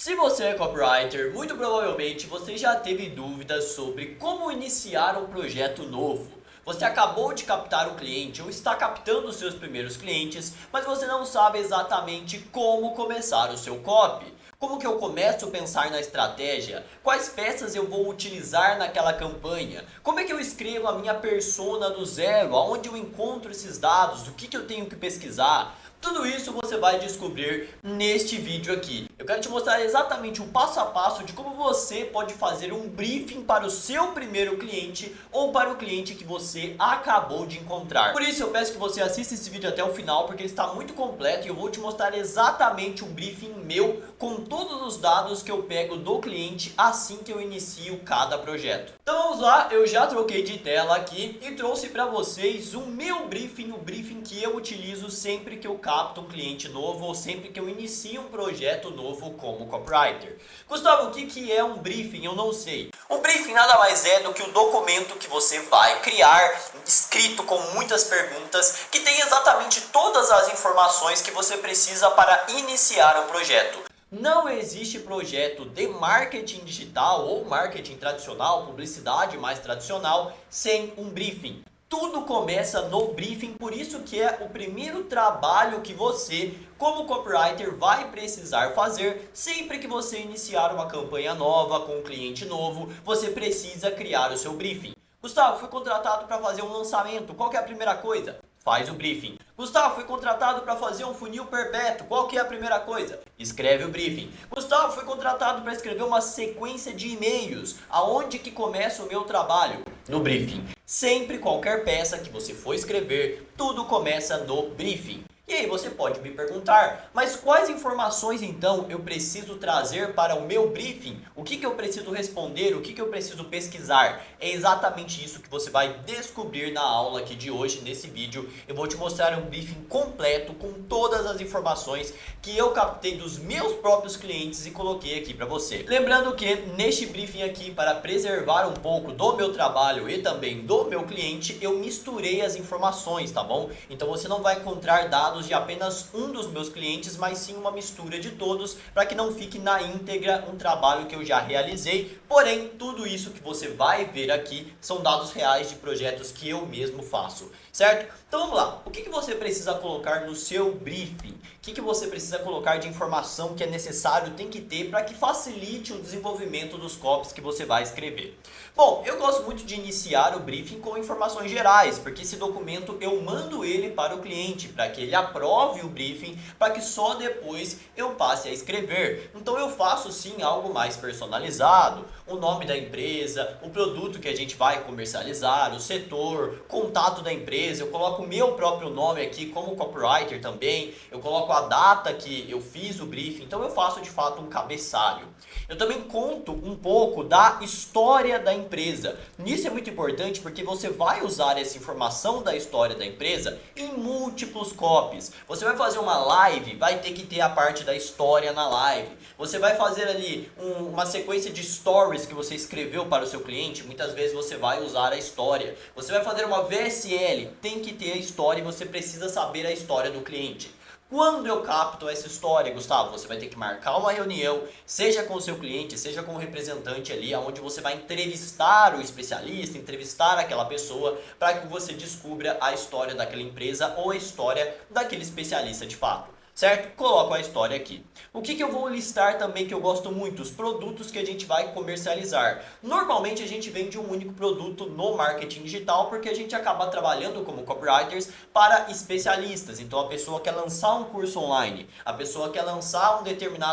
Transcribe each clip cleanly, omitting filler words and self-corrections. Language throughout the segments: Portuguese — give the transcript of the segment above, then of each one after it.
Se você é copywriter, muito provavelmente você já teve dúvidas sobre como iniciar um projeto novo. Você acabou de captar um cliente ou está captando os seus primeiros clientes, mas você não sabe exatamente como começar o seu copy. Como que eu começo a pensar na estratégia? Quais peças eu vou utilizar naquela campanha? Como é que eu escrevo a minha persona do zero? Aonde eu encontro esses dados? O que eu tenho que pesquisar? Tudo isso você vai descobrir neste vídeo aqui. Eu quero te mostrar exatamente o passo a passo de como você pode fazer um briefing para o seu primeiro cliente ou para o cliente que você acabou de encontrar. Por isso eu peço que você assista esse vídeo até o final, porque ele está muito completo e eu vou te mostrar exatamente um briefing meu com todos os dados que eu pego do cliente assim que eu inicio cada projeto. Então vamos lá, eu já troquei de tela aqui e trouxe para vocês o meu briefing, o briefing que eu utilizo sempre que eu capto um cliente novo ou sempre que eu inicio um projeto novo como copywriter. Gustavo, o que é um briefing? Eu não sei. Um briefing nada mais é do que o documento que você vai criar, escrito com muitas perguntas, que tem exatamente todas as informações que você precisa para iniciar um projeto. Não existe projeto de marketing digital ou marketing tradicional, publicidade mais tradicional, sem um briefing. Tudo começa no briefing, por isso que é o primeiro trabalho que você, como copywriter, vai precisar fazer sempre que você iniciar uma campanha nova com um cliente novo. Você precisa criar o seu briefing. Gustavo, fui contratado para fazer um lançamento. Qual que é a primeira coisa? Faz o briefing. Gustavo, fui contratado para fazer um funil perpétuo. Qual que é a primeira coisa? Escreve o briefing. Gustavo, fui contratado para escrever uma sequência de e-mails. Aonde que começa o meu trabalho? No briefing. Sempre qualquer peça que você for escrever, tudo começa no briefing. E aí você pode me perguntar, mas quais informações então eu preciso trazer para o meu briefing? O que eu preciso responder? O que eu preciso pesquisar? É exatamente isso que você vai descobrir na aula aqui de hoje, nesse vídeo. Eu vou te mostrar um briefing completo com todas as informações que eu captei dos meus próprios clientes e coloquei aqui para você. Lembrando que neste briefing aqui, para preservar um pouco do meu trabalho e também do meu cliente, eu misturei as informações, tá bom? Então você não vai encontrar dados de apenas um dos meus clientes, mas sim uma mistura de todos, para que não fique na íntegra um trabalho que eu já realizei. Porém, tudo isso que você vai ver aqui são dados reais de projetos que eu mesmo faço, certo? Então vamos lá, o que você precisa colocar no seu briefing? O que você precisa colocar de informação que é necessário, tem que ter para que facilite o desenvolvimento dos copies que você vai escrever? Bom, eu gosto muito de iniciar o briefing com informações gerais, porque esse documento eu mando ele para o cliente, para que ele aprove o briefing, para que só depois eu passe a escrever. Então eu faço sim algo mais personalizado, o nome da empresa, o produto que a gente vai comercializar, o setor, contato da empresa, eu coloco o meu próprio nome aqui como copywriter também, eu coloco a data que eu fiz o briefing, então eu faço de fato um cabeçalho. Eu também conto um pouco da história da empresa. Nisso é muito importante porque você vai usar essa informação da história da empresa em múltiplos copies. Você vai fazer uma live, vai ter que ter a parte da história na live. Você vai fazer ali uma sequência de stories que você escreveu para o seu cliente, muitas vezes você vai usar a história. Você vai fazer uma VSL, tem que ter a história e você precisa saber a história do cliente. Quando eu capto essa história, Gustavo, você vai ter que marcar uma reunião, seja com o seu cliente, seja com o representante ali, onde você vai entrevistar o especialista, entrevistar aquela pessoa, para que você descubra a história daquela empresa ou a história daquele especialista de fato. Certo? Coloco a história aqui. O que eu vou listar também que eu gosto muito? Os produtos que a gente vai comercializar. Normalmente a gente vende um único produto no marketing digital porque a gente acaba trabalhando como copywriters para especialistas. Então a pessoa quer lançar um curso online, a pessoa quer lançar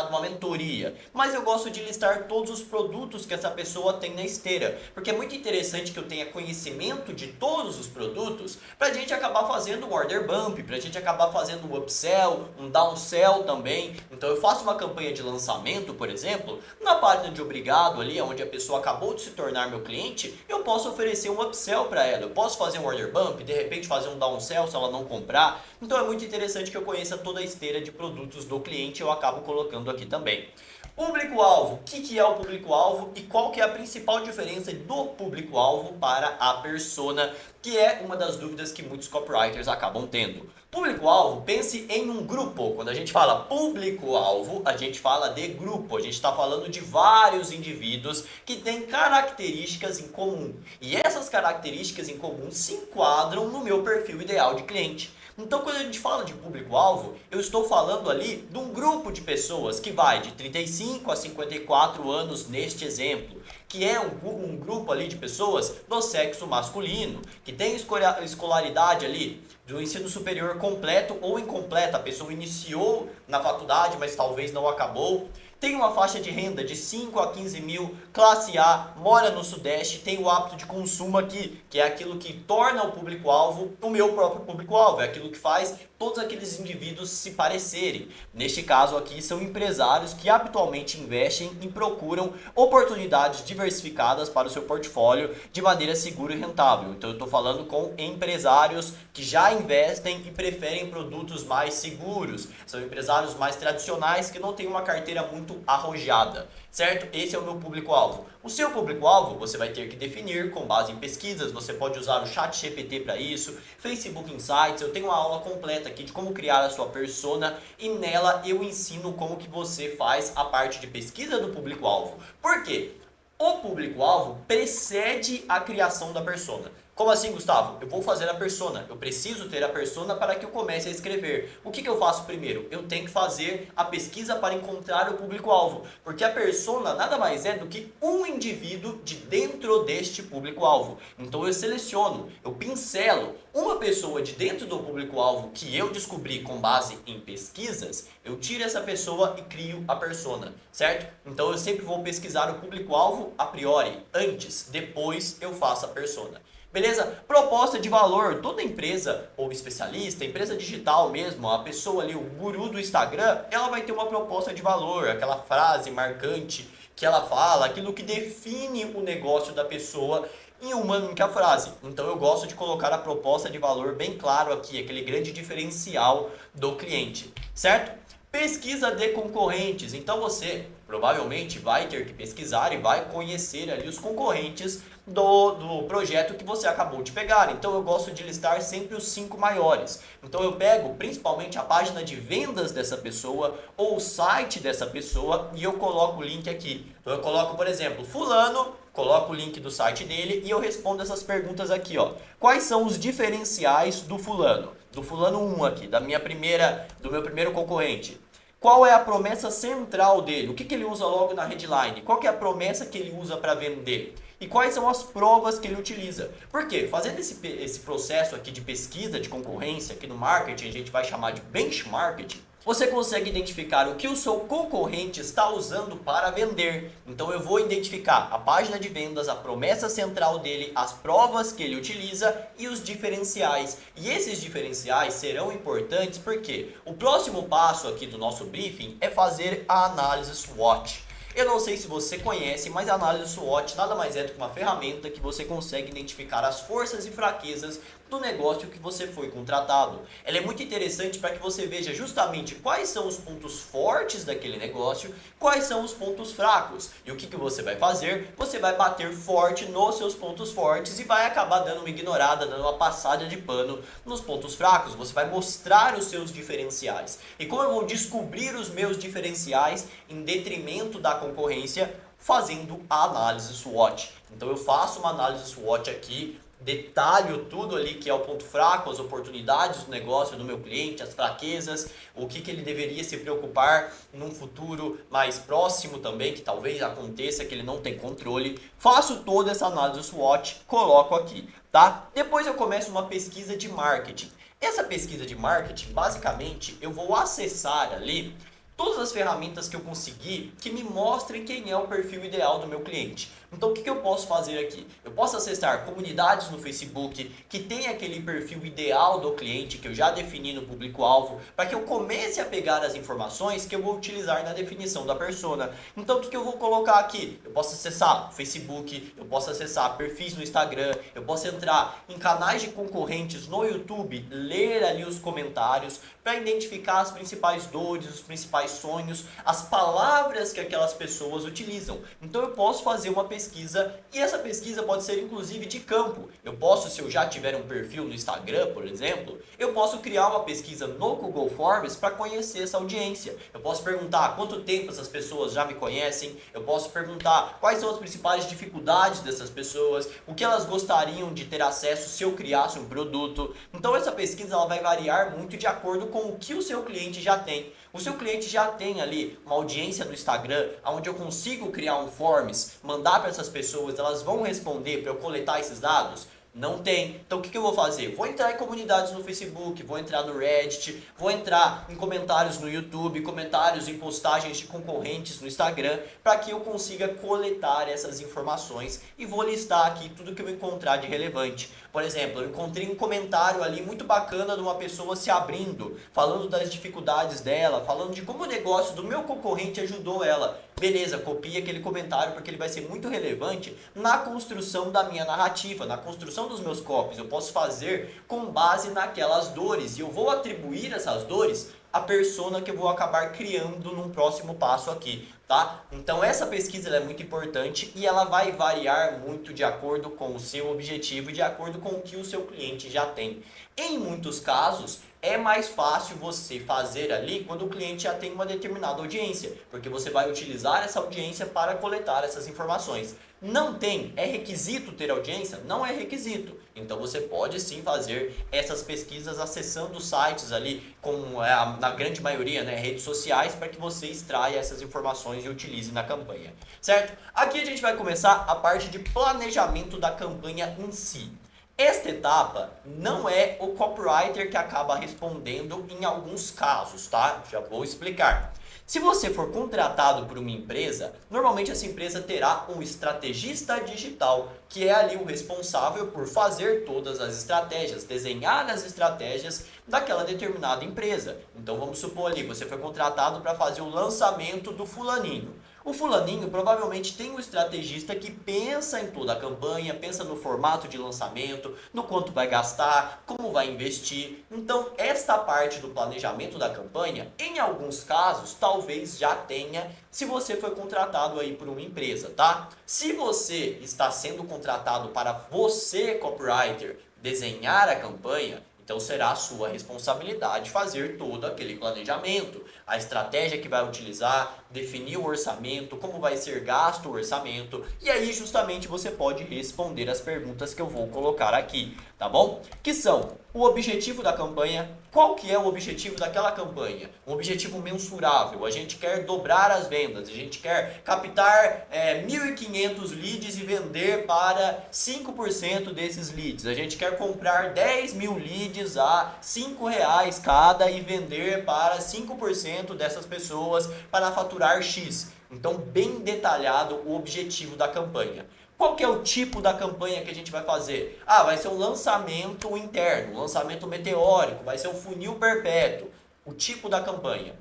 uma mentoria. Mas eu gosto de listar todos os produtos que essa pessoa tem na esteira, porque é muito interessante que eu tenha conhecimento de todos os produtos para a gente acabar fazendo um order bump, para a gente acabar fazendo um upsell, um downsell também. Então eu faço uma campanha de lançamento, por exemplo, na página de obrigado ali, onde a pessoa acabou de se tornar meu cliente, eu posso oferecer um upsell para ela, eu posso fazer um order bump, de repente fazer um downsell se ela não comprar. Então é muito interessante que eu conheça toda a esteira de produtos do cliente, eu acabo colocando aqui também. Público-alvo. O que é o público-alvo e qual que é a principal diferença do público-alvo para a persona, que é uma das dúvidas que muitos copywriters acabam tendo. Público-alvo, pense em um grupo. Quando a gente fala público-alvo, a gente fala de grupo. A gente está falando de vários indivíduos que têm características em comum. E essas características em comum se enquadram no meu perfil ideal de cliente. Então, quando a gente fala de público-alvo, eu estou falando ali de um grupo de pessoas que vai de 35 a 54 anos neste exemplo, que é um grupo ali de pessoas do sexo masculino, que tem escolaridade ali do ensino superior completo ou incompleta. A pessoa iniciou na faculdade, mas talvez não acabou. Tem uma faixa de renda de 5 a 15 mil, classe A, mora no Sudeste, tem o hábito de consumo aqui, que é aquilo que torna o público-alvo o meu próprio público-alvo, é aquilo que faz todos aqueles indivíduos se parecerem. Neste caso aqui, são empresários que habitualmente investem e procuram oportunidades diversificadas para o seu portfólio de maneira segura e rentável. Então eu estou falando com empresários que já investem e preferem produtos mais seguros. São empresários mais tradicionais que não têm uma carteira muito arrojada, certo? Esse é o meu público-alvo. O seu público-alvo você vai ter que definir com base em pesquisas. Você pode usar o ChatGPT para isso, Facebook Insights. Eu tenho uma aula completa aqui de como criar a sua persona e nela eu ensino como que você faz a parte de pesquisa do público-alvo. Por quê? O público-alvo precede a criação da persona. Como assim, Gustavo? Eu vou fazer a persona. Eu preciso ter a persona para que eu comece a escrever. O que eu faço primeiro? Eu tenho que fazer a pesquisa para encontrar o público-alvo. Porque a persona nada mais é do que um indivíduo de dentro deste público-alvo. Então eu seleciono, eu pincelo uma pessoa de dentro do público-alvo que eu descobri com base em pesquisas. Eu tiro essa pessoa e crio a persona, certo? Então eu sempre vou pesquisar o público-alvo a priori, antes, depois eu faço a persona. Beleza? Proposta de valor. Toda empresa ou especialista, empresa digital mesmo, a pessoa ali, o guru do Instagram, ela vai ter uma proposta de valor, aquela frase marcante que ela fala, aquilo que define o negócio da pessoa em uma única frase. Então eu gosto de colocar a proposta de valor bem claro aqui, aquele grande diferencial do cliente, certo? Pesquisa de concorrentes. Então você provavelmente vai ter que pesquisar e vai conhecer ali os concorrentes do projeto que você acabou de pegar. Então eu gosto de listar sempre os 5 maiores. Então eu pego principalmente a página de vendas dessa pessoa ou o site dessa pessoa e eu coloco o link aqui. Então eu coloco, por exemplo, fulano, coloco o link do site dele e eu respondo essas perguntas aqui, ó. Quais são os diferenciais do fulano? Do fulano 1 aqui, do meu primeiro concorrente. Qual é a promessa central dele? O que ele usa logo na headline? Qual que é a promessa que ele usa para vender? E quais são as provas que ele utiliza? Por quê? Fazendo esse processo aqui de pesquisa de concorrência, aqui no marketing a gente vai chamar de benchmarking, você consegue identificar o que o seu concorrente está usando para vender. Então eu vou identificar a página de vendas, a promessa central dele, as provas que ele utiliza e os diferenciais. E esses diferenciais serão importantes porque o próximo passo aqui do nosso briefing é fazer a análise SWOT. Eu não sei se você conhece, mas a análise SWOT nada mais é do que uma ferramenta que você consegue identificar as forças e fraquezas do negócio que você foi contratado. Ela é muito interessante para que você veja justamente quais são os pontos fortes daquele negócio, quais são os pontos fracos. E o que você vai fazer? Você vai bater forte nos seus pontos fortes e vai acabar dando uma ignorada, dando uma passada de pano nos pontos fracos. Você vai mostrar os seus diferenciais. E como eu vou descobrir os meus diferenciais em detrimento da concorrência? Fazendo a análise SWOT. Então eu faço uma análise SWOT aqui, detalho tudo ali que é o ponto fraco, as oportunidades do negócio do meu cliente, as fraquezas, o que ele deveria se preocupar num futuro mais próximo também, que talvez aconteça, que ele não tem controle. Faço toda essa análise SWOT, coloco aqui, tá? Depois eu começo uma pesquisa de marketing. Essa pesquisa de marketing, basicamente, eu vou acessar ali todas as ferramentas que eu conseguir que me mostrem quem é o perfil ideal do meu cliente. Então o que eu posso fazer aqui? Eu posso acessar comunidades no Facebook que tem aquele perfil ideal do cliente que eu já defini no público-alvo, para que eu comece a pegar as informações que eu vou utilizar na definição da persona. Então o que eu vou colocar aqui? Eu posso acessar Facebook, eu posso acessar perfis no Instagram, eu posso entrar em canais de concorrentes no YouTube, ler ali os comentários para identificar as principais dores, os principais principais sonhos, as palavras que aquelas pessoas utilizam. Então eu posso fazer uma pesquisa e essa pesquisa pode ser inclusive de campo. Eu posso, se eu já tiver um perfil no Instagram, por exemplo, eu posso criar uma pesquisa no Google Forms para conhecer essa audiência. Eu posso perguntar há quanto tempo essas pessoas já me conhecem, eu posso perguntar quais são as principais dificuldades dessas pessoas, o que elas gostariam de ter acesso se eu criasse um produto. Então essa pesquisa ela vai variar muito de acordo com o que o seu cliente já tem. O seu cliente já tem ali uma audiência no Instagram, onde eu consigo criar um forms, mandar para essas pessoas, elas vão responder para eu coletar esses dados? Não tem. Então o que eu vou fazer? Vou entrar em comunidades no Facebook, vou entrar no Reddit, vou entrar em comentários no YouTube, comentários em postagens de concorrentes no Instagram, para que eu consiga coletar essas informações e vou listar aqui tudo que eu encontrar de relevante. Por exemplo, eu encontrei um comentário ali muito bacana de uma pessoa se abrindo, falando das dificuldades dela, falando de como o negócio do meu concorrente ajudou ela. Beleza, copie aquele comentário porque ele vai ser muito relevante na construção da minha narrativa, na construção dos meus copies. Eu posso fazer com base naquelas dores e eu vou atribuir essas dores à persona que eu vou acabar criando num próximo passo aqui, tá? Então essa pesquisa ela é muito importante e ela vai variar muito de acordo com o seu objetivo e de acordo com o que o seu cliente já tem. Em muitos casos, é mais fácil você fazer ali quando o cliente já tem uma determinada audiência, porque você vai utilizar essa audiência para coletar essas informações. Não tem, é requisito ter audiência? Não é requisito. Então você pode sim fazer essas pesquisas acessando sites ali, como na grande maioria, né, redes sociais, para que você extraia essas informações e utilize na campanha, certo? Aqui a gente vai começar a parte de planejamento da campanha em si. Esta etapa não é o copywriter que acaba respondendo em alguns casos, tá? Já vou explicar. Se você for contratado por uma empresa, normalmente essa empresa terá um estrategista digital, que é ali o responsável por fazer todas as estratégias, desenhar as estratégias daquela determinada empresa. Então vamos supor ali, você foi contratado para fazer o lançamento do fulaninho. O fulaninho provavelmente tem um estrategista que pensa em toda a campanha, pensa no formato de lançamento, no quanto vai gastar, como vai investir. Então, esta parte do planejamento da campanha, em alguns casos, talvez já tenha, se você foi contratado aí por uma empresa, tá? Se você está sendo contratado para você, copywriter, desenhar a campanha, então será a sua responsabilidade fazer todo aquele planejamento, a estratégia que vai utilizar, definir o orçamento, como vai ser gasto o orçamento, e aí justamente você pode responder as perguntas que eu vou colocar aqui, tá bom? Que são o objetivo da campanha, qual que é o objetivo daquela campanha? Um objetivo mensurável, a gente quer dobrar as vendas, a gente quer captar 1.500 leads e vender para 5% desses leads, a gente quer comprar 10.000 leads a R$5 cada e vender para 5% dessas pessoas para faturar X. Então, bem detalhado o objetivo da campanha. Qual que é o tipo da campanha que a gente vai fazer? Ah, vai ser um lançamento interno, um lançamento meteórico, vai ser um funil perpétuo. O tipo da campanha.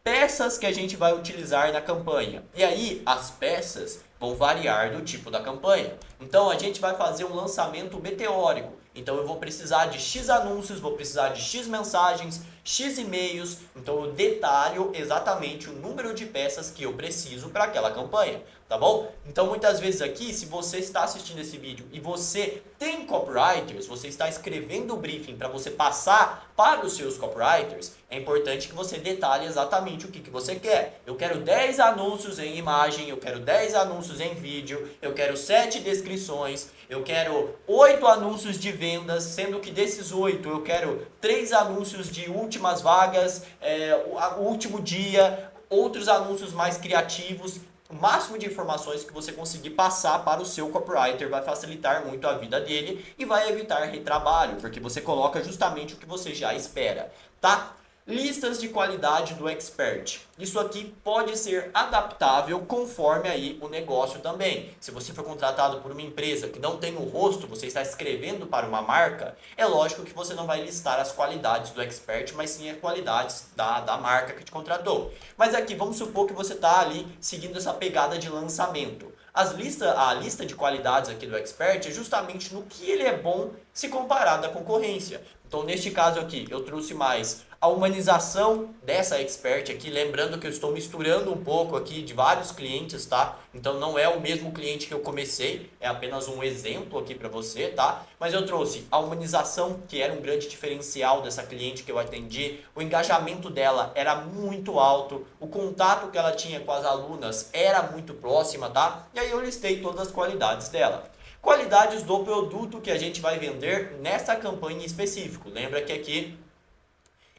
Peças que a gente vai utilizar na campanha. E aí, as peças vão variar do tipo da campanha. Então, a gente vai fazer um lançamento meteórico. Então, eu vou precisar de X anúncios, vou precisar de X mensagens, X e-mails. Então, eu detalho exatamente o número de peças que eu preciso para aquela campanha, tá bom? Então, muitas vezes aqui, se você está assistindo esse vídeo e você tem copywriters, você está escrevendo o briefing para você passar para os seus copywriters, é importante que você detalhe exatamente o que você quer. Eu quero 10 anúncios em imagem, eu quero 10 anúncios em vídeo, eu quero 7 descrições, eu quero 8 anúncios de vendas, sendo que desses 8 eu quero 3 anúncios de últimas vagas, o último dia, outros anúncios mais criativos. O máximo de informações que você conseguir passar para o seu copywriter vai facilitar muito a vida dele e vai evitar retrabalho, porque você coloca justamente o que você já espera, tá? Listas de qualidade do expert. Isso aqui pode ser adaptável conforme aí o negócio também. Se você for contratado por uma empresa que não tem o rosto, você está escrevendo para uma marca, é lógico que você não vai listar as qualidades do expert, mas sim as qualidades da marca que te contratou. Mas aqui, vamos supor que você está ali seguindo essa pegada de lançamento. A lista de qualidades aqui do expert é justamente no que ele é bom se comparado à concorrência. Então, neste caso aqui, eu trouxe mais a humanização dessa expert aqui, lembrando que eu estou misturando um pouco aqui de vários clientes, tá? Então não é o mesmo cliente que eu comecei, é apenas um exemplo aqui para você, tá? Mas eu trouxe a humanização, que era um grande diferencial dessa cliente que eu atendi, o engajamento dela era muito alto, o contato que ela tinha com as alunas era muito próxima, tá? E aí eu listei todas as qualidades dela. Qualidades do produto que a gente vai vender nessa campanha em específico. Lembra que aqui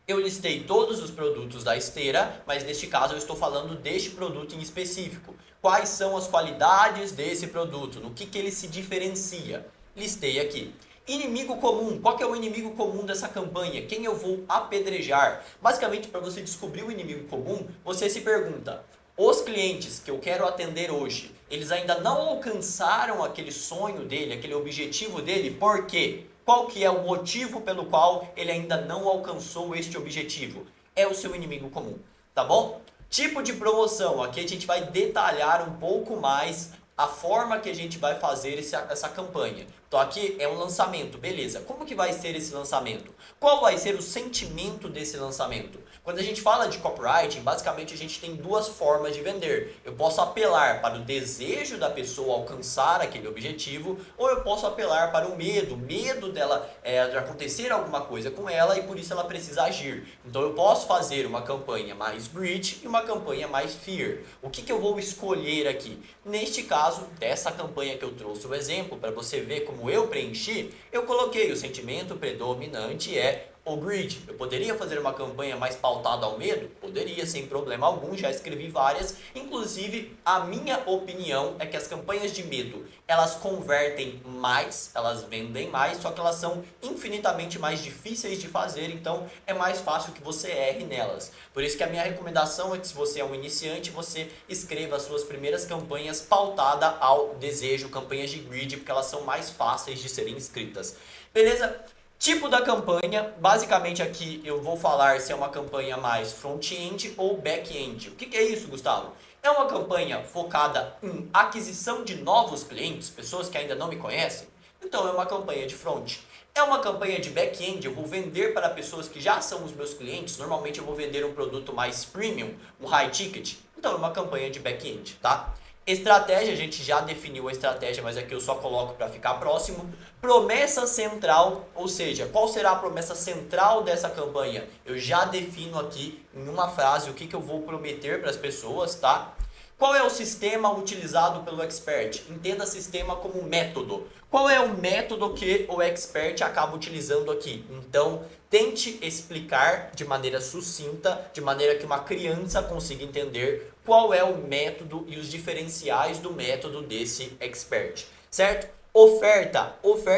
eu listei todos os produtos da esteira, mas neste caso eu estou falando deste produto em específico. Quais são as qualidades desse produto? No que ele se diferencia? Listei aqui. Inimigo comum. Qual que é o inimigo comum dessa campanha? Quem eu vou apedrejar? Basicamente, para você descobrir o inimigo comum, você se pergunta: os clientes que eu quero atender hoje, eles ainda não alcançaram aquele sonho dele, aquele objetivo dele, por quê? Qual que é o motivo pelo qual ele ainda não alcançou este objetivo? É o seu inimigo comum, tá bom? Tipo de promoção, aqui a gente vai detalhar um pouco mais a forma que a gente vai fazer essa campanha. Então aqui é um lançamento, beleza. Como que vai ser esse lançamento? Qual vai ser o sentimento desse lançamento? Quando a gente fala de copywriting, basicamente a gente tem duas formas de vender. Eu posso apelar para o desejo da pessoa alcançar aquele objetivo, ou eu posso apelar para o medo dela de acontecer alguma coisa com ela e por isso ela precisa agir. Então eu posso fazer uma campanha mais greed e uma campanha mais fear. O que eu vou escolher aqui? Neste caso, dessa campanha que eu trouxe o exemplo, para você ver como eu preenchi, eu coloquei o sentimento predominante é o greed. Eu poderia fazer uma campanha mais pautada ao medo? Poderia, sem problema algum, já escrevi várias. Inclusive, a minha opinião é que as campanhas de medo, elas convertem mais, elas vendem mais, só que elas são infinitamente mais difíceis de fazer, então é mais fácil que você erre nelas. Por isso que a minha recomendação é que se você é um iniciante, você escreva as suas primeiras campanhas pautada ao desejo, campanhas de greed, porque elas são mais fáceis de serem escritas. Beleza? Tipo da campanha, basicamente aqui eu vou falar se é uma campanha mais front-end ou back-end. O que é isso, Gustavo? É uma campanha focada em aquisição de novos clientes, pessoas que ainda não me conhecem? Então é uma campanha de front. É uma campanha de back-end, eu vou vender para pessoas que já são os meus clientes, normalmente eu vou vender um produto mais premium, um high ticket. Então é uma campanha de back-end, tá? Estratégia, a gente já definiu a estratégia, mas aqui eu só coloco para ficar próximo. Promessa central, ou seja, qual será a promessa central dessa campanha? Eu já defino aqui em uma frase o que eu vou prometer para as pessoas, tá? Qual é o sistema utilizado pelo expert? Entenda sistema como método. Qual é o método que o expert acaba utilizando aqui? Então, tente explicar de maneira sucinta, de maneira que uma criança consiga entender qual é o método e os diferenciais do método desse expert, certo? Oferta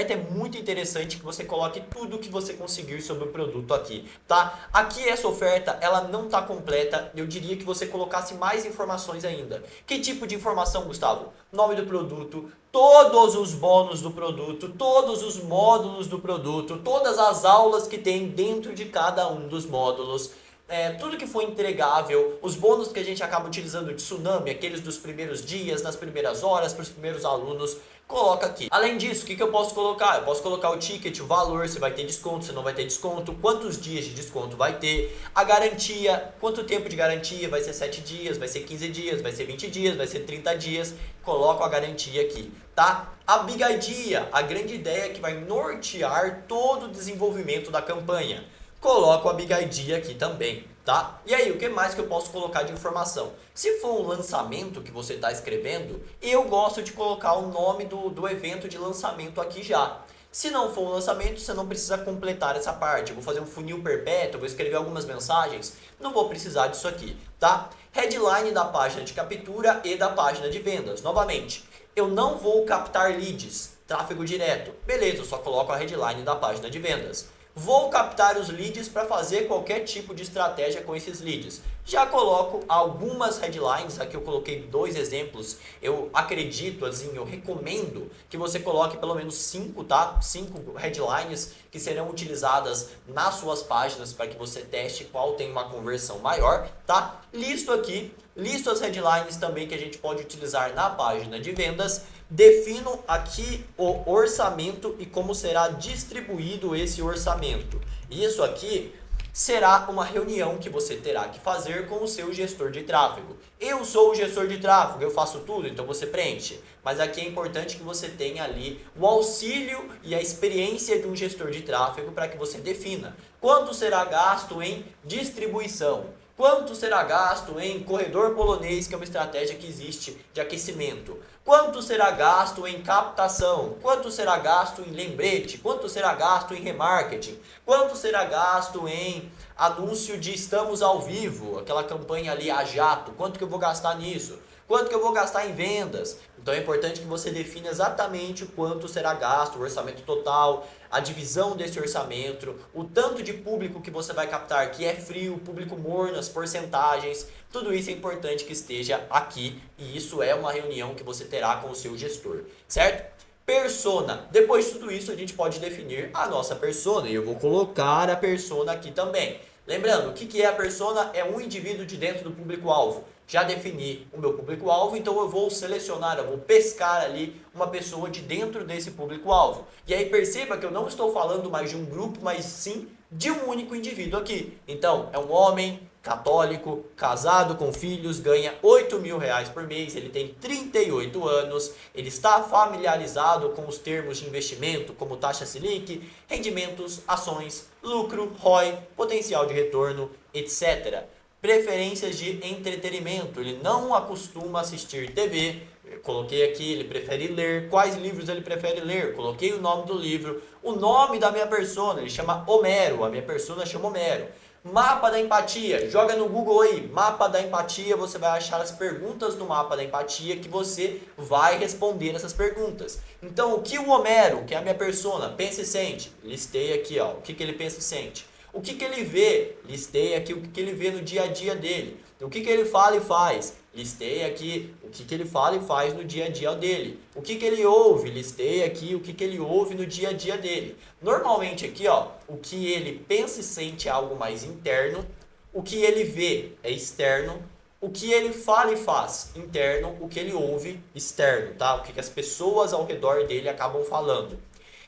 é muito interessante que você coloque tudo que você conseguir sobre o produto aqui, tá? Aqui essa oferta, ela não está completa, eu diria que você colocasse mais informações ainda. Que tipo de informação, Gustavo? Nome do produto, todos os bônus do produto, todos os módulos do produto, todas as aulas que tem dentro de cada um dos módulos. Tudo que for entregável, os bônus que a gente acaba utilizando de tsunami, aqueles dos primeiros dias, nas primeiras horas, para os primeiros alunos, coloca aqui. Além disso, o que eu posso colocar? Eu posso colocar o ticket, o valor, se vai ter desconto, se não vai ter desconto, quantos dias de desconto vai ter, a garantia, quanto tempo de garantia, vai ser 7 dias, vai ser 15 dias, vai ser 20 dias, vai ser 30 dias, coloco a garantia aqui, tá? A Big Idea, a grande ideia que vai nortear todo o desenvolvimento da campanha. Coloco a Big Idea aqui também, tá? E aí, o que mais que eu posso colocar de informação? Se for um lançamento que você está escrevendo, eu gosto de colocar o nome do evento de lançamento aqui já. Se não for um lançamento, você não precisa completar essa parte. Eu vou fazer um funil perpétuo, vou escrever algumas mensagens, não vou precisar disso aqui, tá? Headline da página de captura e da página de vendas. Novamente, eu não vou captar leads, tráfego direto. Beleza, eu só coloco a headline da página de vendas. Vou captar os leads para fazer qualquer tipo de estratégia com esses leads. Já coloco algumas headlines, aqui eu coloquei 2 exemplos. Eu acredito, assim, eu recomendo que você coloque pelo menos 5, tá? 5 headlines que serão utilizadas nas suas páginas para que você teste qual tem uma conversão maior, tá? Listo aqui, listo as headlines também que a gente pode utilizar na página de vendas. Defino aqui o orçamento e como será distribuído esse orçamento. Isso aqui será uma reunião que você terá que fazer com o seu gestor de tráfego. Eu sou o gestor de tráfego, eu faço tudo, então você preenche. Mas aqui é importante que você tenha ali o auxílio e a experiência de um gestor de tráfego para que você defina quanto será gasto em distribuição. Quanto será gasto em corredor polonês, que é uma estratégia que existe de aquecimento? Quanto será gasto em captação? Quanto será gasto em lembrete? Quanto será gasto em remarketing? Quanto será gasto em anúncio de estamos ao vivo? Aquela campanha ali a jato. Quanto que eu vou gastar nisso? Quanto que eu vou gastar em vendas? Então é importante que você defina exatamente quanto será gasto, o orçamento total, a divisão desse orçamento, o tanto de público que você vai captar, que é frio, público morno, as porcentagens, tudo isso é importante que esteja aqui e isso é uma reunião que você terá com o seu gestor, certo? Persona. Depois de tudo isso a gente pode definir a nossa persona e eu vou colocar a persona aqui também. Lembrando, o que é a persona? É um indivíduo de dentro do público-alvo. Já defini o meu público-alvo, então eu vou selecionar, eu vou pescar ali uma pessoa de dentro desse público-alvo. E aí perceba que eu não estou falando mais de um grupo, mas sim de um único indivíduo aqui. Então, é um homem católico, casado com filhos, ganha R$ 8.000 por mês, ele tem 38 anos, ele está familiarizado com os termos de investimento, como taxa Selic, rendimentos, ações, lucro, ROI, potencial de retorno, etc. Preferências de entretenimento, ele não acostuma assistir TV, coloquei aqui, ele prefere ler, quais livros ele prefere ler, coloquei o nome do livro, o nome da minha persona, ele chama Homero, a minha persona chama Homero. Mapa da empatia, joga no Google aí, mapa da empatia, você vai achar as perguntas do mapa da empatia que você vai responder essas perguntas. Então, o que o Homero, que é a minha persona, pensa e sente? Listei aqui, ó, o que ele pensa e sente. O que ele vê? Listei aqui o que ele vê no dia a dia dele. O que ele fala e faz? Listei aqui o que ele fala e faz no dia a dia dele. O que ele ouve? Listei aqui o que ele ouve no dia a dia dele. Normalmente aqui, ó, o que ele pensa e sente é algo mais interno. O que ele vê é externo. O que ele fala e faz, interno. O que ele ouve, externo, tá? O que as pessoas ao redor dele acabam falando.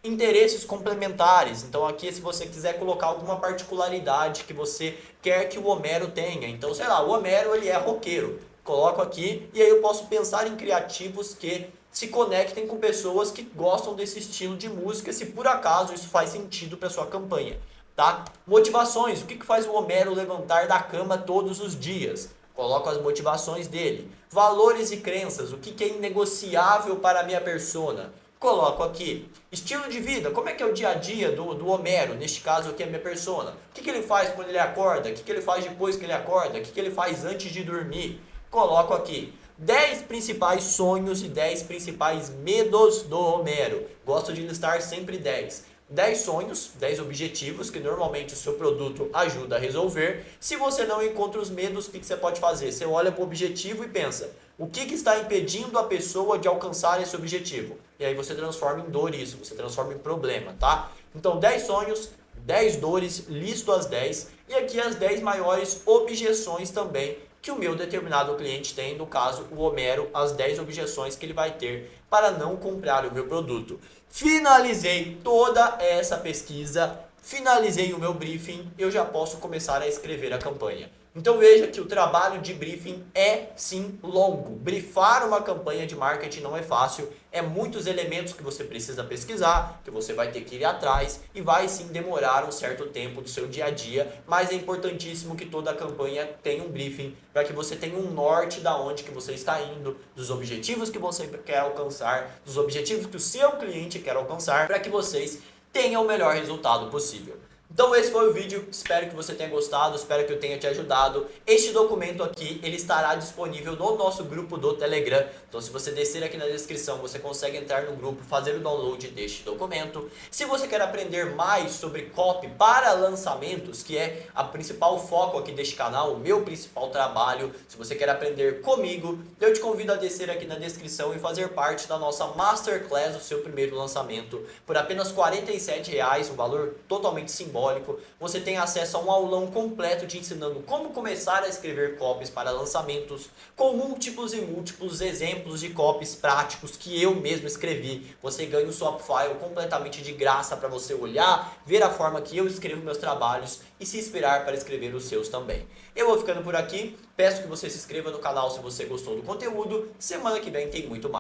Interesses complementares, então aqui se você quiser colocar alguma particularidade que você quer que o Homero tenha, então sei lá, o Homero ele é roqueiro, coloco aqui e aí eu posso pensar em criativos que se conectem com pessoas que gostam desse estilo de música, se por acaso isso faz sentido para sua campanha, tá? Motivações, o que faz o Homero levantar da cama todos os dias? Coloco as motivações dele. Valores e crenças, o que é inegociável para a minha persona? Coloco aqui. Estilo de vida, como é que é o dia a dia do Homero, neste caso aqui é a minha persona. O que ele faz quando ele acorda? O que ele faz depois que ele acorda? O que ele faz antes de dormir? Coloco aqui. 10 principais sonhos e 10 principais medos do Homero. Gosto de listar sempre 10. 10 sonhos, 10 objetivos que normalmente o seu produto ajuda a resolver. Se você não encontra os medos, o que você pode fazer? Você olha para o objetivo e pensa, o que está impedindo a pessoa de alcançar esse objetivo? E aí você transforma em dor isso, você transforma em problema, tá? Então 10 sonhos, 10 dores, listo as 10. E aqui as 10 maiores objeções também que o meu determinado cliente tem, no caso o Homero, as 10 objeções que ele vai ter para não comprar o meu produto. Finalizei toda essa pesquisa, finalizei o meu briefing, eu já posso começar a escrever a campanha. Então veja que o trabalho de briefing é sim longo. Briefar uma campanha de marketing não é fácil, é muitos elementos que você precisa pesquisar, que você vai ter que ir atrás e vai sim demorar um certo tempo do seu dia a dia, mas é importantíssimo que toda a campanha tenha um briefing para que você tenha um norte da onde que você está indo, dos objetivos que você quer alcançar, dos objetivos que o seu cliente quer alcançar, para que vocês tenham o melhor resultado possível. Então esse foi o vídeo, espero que você tenha gostado, espero que eu tenha te ajudado. Este documento aqui, ele estará disponível no nosso grupo do Telegram. Então se você descer aqui na descrição, você consegue entrar no grupo, fazer o download deste documento. Se você quer aprender mais sobre copy para lançamentos, que é a principal foco aqui deste canal, o meu principal trabalho, se você quer aprender comigo, eu te convido a descer aqui na descrição e fazer parte da nossa Masterclass, o seu primeiro lançamento, por apenas R$ 47, um valor totalmente simbólico. simbólico, você tem acesso a um aulão completo te ensinando como começar a escrever copies para lançamentos, com múltiplos e múltiplos exemplos de copies práticos que eu mesmo escrevi. Você ganha o swap file completamente de graça para você olhar, ver a forma que eu escrevo meus trabalhos e se inspirar para escrever os seus também. Eu vou ficando por aqui, peço que você se inscreva no canal se você gostou do conteúdo, semana que vem tem muito mais.